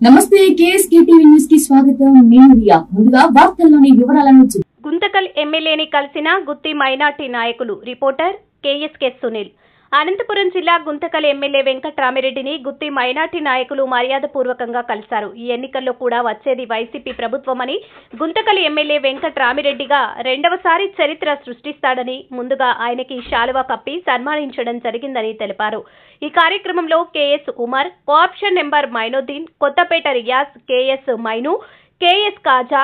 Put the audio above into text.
నమస్తే KSK TV news కి స్వాగతం. నేను రియా. ముందుగా వార్తల్లోని వివరాలను గుంతకల్ ఎమ్మెల్యేని కలిసిన గుత్తి మైనార్టీ నాయకులు. Reporter KSK Sunil. అనంతపురం జిల్లా గుంతకల్ ఎమ్మెల్యే వెంకట్రామిరెడ్డిని గుత్తి మైనార్టీ నాయకులు మర్యాదపూర్వకంగా కలిశారు. ఈ ఎన్నికల్లో కూడా వచ్చేది వైసీపీ ప్రభుత్వమని, గుంతకల్ ఎమ్మెల్యే వెంకట్రామిరెడ్డిగా రెండవసారి చరిత్ర సృష్టిస్తాడని ముందుగా ఆయనకి శాలువా కప్పి సన్మానించడం జరిగిందని తెలిపారు. ఈ కార్యక్రమంలో KS Umar, co-option member Mainuddin, Kothapeta Riyaz, KS Mainu, KS కాజా,